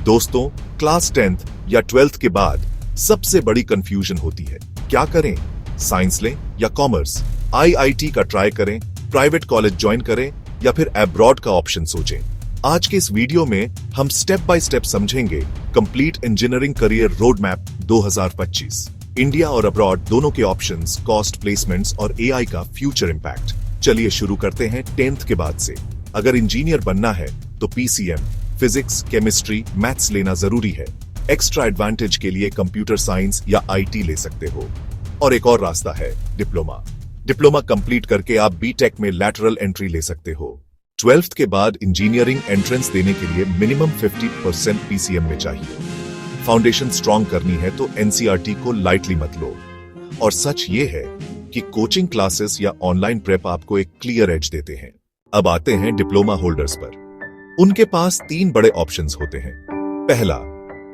दोस्तों, class 10th या 12th के बाद सबसे बड़ी कंफ्यूजन होती है, क्या करें? साइंस लें या कॉमर्स? आईआईटी का ट्राई करें, प्राइवेट कॉलेज ज्वाइन करें या फिर अब्रॉड का ऑप्शन सोचें? आज के इस वीडियो में हम स्टेप बाय स्टेप समझेंगे complete engineering career road map 2025, India और अब्रॉड दोनों के ऑप्शंस, कॉस्ट, प्लेसमेंट्स और एआई का फ्यूचर इंपैक्ट। चलिए शुरू करते हैं 10th के बाद से। अगर इंजीनियर बनना है तो पीसीएम, फिजिक्स, केमिस्ट्री, मैथ्स लेना जरूरी है। एक्स्ट्रा एडवांटेज के लिए कंप्यूटर साइंस या आईटी ले सकते हो। और एक और रास्ता है, डिप्लोमा कंप्लीट करके आप बीटेक में लैटरल एंट्री ले सकते हो। 12th के बाद इंजीनियरिंग एंट्रेंस देने के लिए मिनिमम 50% पीसीएम में चाहिए। फाउंडेशन स्ट्रॉन्ग करनी है तो एनसीईआरटी को लाइटली मत लो। और सच ये है कि कोचिंग क्लासेस या ऑनलाइन प्रेप आपको एक क्लियर एज देते हैं। अब आते हैं डिप्लोमा होल्डर्स पर। उनके पास 3 बड़े ऑप्शंस होते हैं। पहला,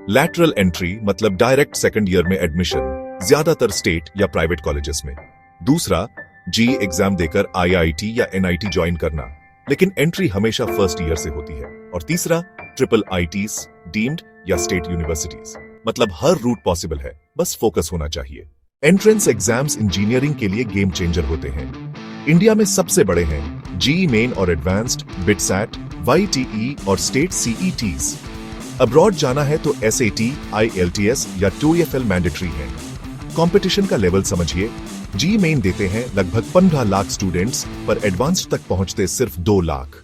लैटरल एंट्री मतलब डायरेक्ट सेकंड ईयर में एडमिशन, ज्यादातर स्टेट या प्राइवेट कॉलेजेस में। दूसरा, जी एग्जाम देकर आईआईटी या एनआईटी ज्वाइन करना, लेकिन एंट्री हमेशा फर्स्ट ईयर से होती है। और तीसरा, ट्रिपल आईटीज, डीम्ड या स्टेट यूनिवर्सिटीज, मतलब हर रूट पॉसिबल है, बस फोकस होना चाहिए। एंट्रेंस एग्जाम्स इंजीनियरिंग के लिए गेम चेंजर होते हैं। इंडिया में सबसे बड़े हैं जी मेन और एडवांस्ड, बिटसैट, वाईटीई और स्टेट सीईटीज। अब्रॉड जाना है तो एसएटी, आईएलटीएस या टोएफएल मैंडेटरी है। कंपटीशन का लेवल समझिए, जी मेन देते हैं लगभग 15 लाख स्टूडेंट्स, पर एडवांस्ड तक पहुंचते सिर्फ 2 लाख।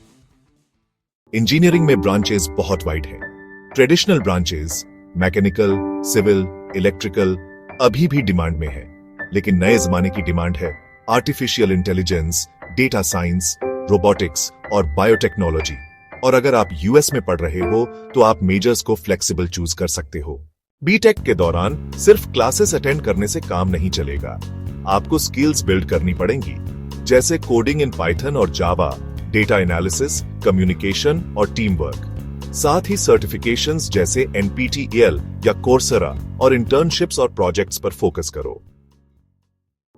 इंजीनियरिंग में ब्रांचेस बहुत वाइड हैं। Traditional branches mechanical, civil, electrical अभी भी डिमांड में है, लेकिन नए जमाने की डिमांड है artificial intelligence, data science, robotics और बायोटेक्नोलॉजी। और अगर आप यूएस में पढ़ रहे हो तो आप मेजर्स को फ्लेक्सिबल चूज कर सकते हो। बीटेक के दौरान सिर्फ क्लासेस अटेंड करने से काम नहीं चलेगा, आपको स्किल्स बिल्ड करनी पड़ेंगी, जैसे कोडिंग इन पाइथन और जावा, डेटा एनालिसिस, कम्युनिकेशन और टीम वर्क। साथ ही सर्टिफिकेशंस जैसे एनपीटीईएल या कोर्सेरा और इंटर्नशिप्स और प्रोजेक्ट्स पर फोकस करो।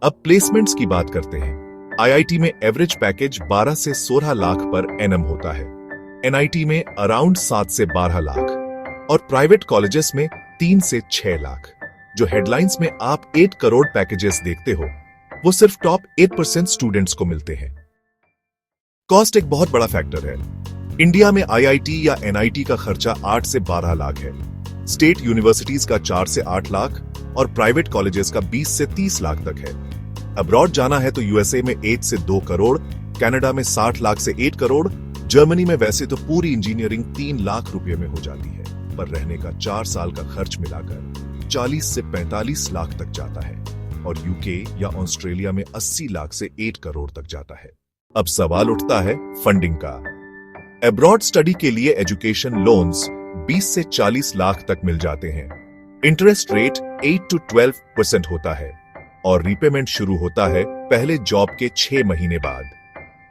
अब प्लेसमेंट्स की बात करते हैं। आईआईटी में एवरेज पैकेज 12 से 16 लाख पर एनएम होता है, एनआईटी में अराउंड 7 से 12 लाख और प्राइवेट कॉलेजेस में 3 से 6 लाख। जो हेडलाइंस में आप 8 करोड़ पैकेजेस देखते हो, वो सिर्फ टॉप 8% स्टूडेंट्स को मिलते हैं। कॉस्ट एक बहुत बड़ा फैक्टर है। इंडिया में आईआईटी या एनआईटी का खर्चा 8 से 12 लाख है, स्टेट यूनिवर्सिटीज का 4 से 8 लाख और प्राइवेट कॉलेजेस का 20 से 30 लाख तक है। अब्रॉड जाना है तो यूएसए में 1 से 2 करोड़, कनाडा में 60 लाख से 8 करोड़, जर्मनी में वैसे तो पूरी इंजीनियरिंग 3 लाख रुपए में हो जाती है, पर रहने का 4 साल का खर्च मिलाकर 40 से 45 लाख तक जाता है। और यूके या ऑस्ट्रेलिया में 80 लाख से 8 करोड़ तक जाता है। अब सवाल उठता है फंडिंग का। अब्रॉड स्टडी के लिए एजुकेशन लोन्स 20 से 40 लाख तक मिल जाते हैं। इंटरेस्ट रेट 8 to 12% होता है और रीपेमेंट शुरू होता है पहले जॉब के 6 महीने बाद।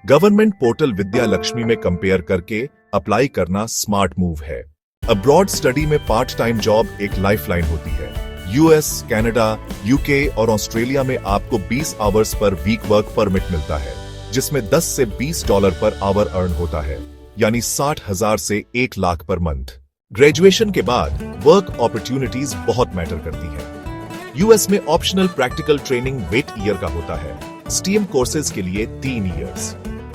गवर्नमेंट पोर्टल विद्या लक्ष्मी में कंपेयर करके अप्लाई करना स्मार्ट मूव है। अब्रॉड स्टडी में पार्ट टाइम जॉब एक लाइफलाइन होती है। यूएस, कनाडा, यूके और ऑस्ट्रेलिया में आपको 20 hours per week work permit मिलता है, जिसमें 10 से $20 पर आवर अर्न होता है, यानी 60,000 से 1 लाख पर मंथ। ग्रेजुएशन के बाद वर्क अपॉर्चुनिटीज बहुत मैटर करती हैं। यूएस में ऑप्शनल प्रैक्टिकल ट्रेनिंग वेट ईयर का होता है, स्टीम कोर्सेज के लिए 3 इयर्स।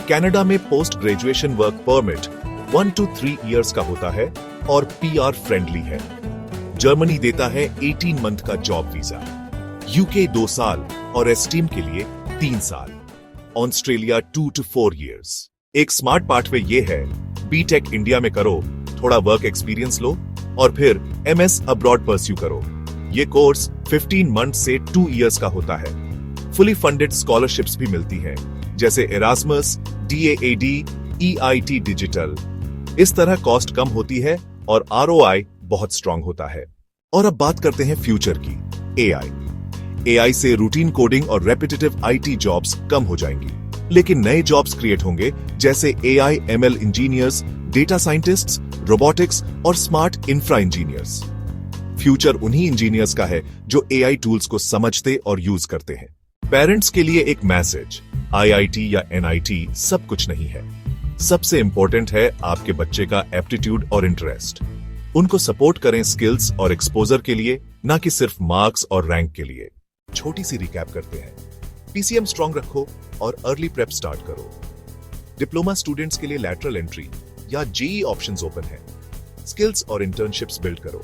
कनाडा में post graduation work permit 1 to 3 years का होता है और पीआर फ्रेंडली है। जर्मनी देता है 18 मंथ का जॉब वीजा, यूके 2 साल और एस्टीम के लिए 3 साल, ऑस्ट्रेलिया 2 to 4 इयर्स। एक स्मार्ट पाथवे ये है, बीटेक इंडिया में करो, थोड़ा वर्क एक्सपीरियंस लो और फिर एमएस अब्रॉड परस्यू करो। ये कोर्स 15 मंथ से 2 इयर्स का होता है। फुली फंडेड स्कॉलरशिप्स भी मिलती हैं, जैसे एरास्मस, डीएएडी, ईआईटी डिजिटल। इस तरह कॉस्ट कम होती है और आरओआई बहुत स्ट्रांग होता है। और अब बात करते हैं फ्यूचर की, एआई से रूटीन कोडिंग और रेपिटेटिव आईटी जॉब्स कम हो जाएंगी, लेकिन नए जॉब्स क्रिएट होंगे, जैसे AI ML engineers, data scientists, robotics और स्मार्ट इंफ्रा इंजीनियर्स। फ्यूचर उन्हीं इंजीनियर्स का है जो एआई टूल्स को समझते और यूज करते हैं। पेरेंट्स के लिए एक मैसेज, आईआईटी या एनआईटी सब कुछ नहीं है। सबसे इंपॉर्टेंट है आपके बच्चे का एप्टीट्यूड और इंटरेस्ट। उनको सपोर्ट करें स्किल्स और एक्सपोजर के लिए, ना कि सिर्फ मार्क्स और रैंक के लिए। छोटी सी रिकैप करते हैं। पीसीएम स्ट्रांग रखो और अर्ली प्रेप स्टार्ट करो। डिप्लोमा स्टूडेंट्स के लिए लैटरल एंट्री या जेई ऑप्शंस ओपन है। स्किल्स और इंटर्नशिप्स बिल्ड करो।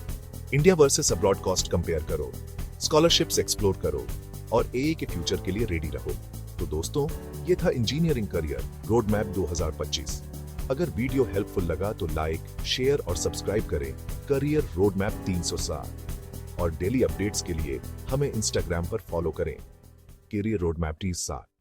India versus abroad cost compare करो। स्कॉलरशिप्स एक्सप्लोर करो और एए के फ्यूचर के लिए रेडी रहो। तो दोस्तों, ये था इंजीनियरिंग करियर रोड मैप 2025। अगर वीडियो हेल्पफुल लगा तो लाइक, शेयर और सब्सक्राइब करें करियर रोड मैप 307 और डेली अपडेट्स के लिए हमें इंस्टाग्राम पर फॉलो करें करियर रोड मैप 307।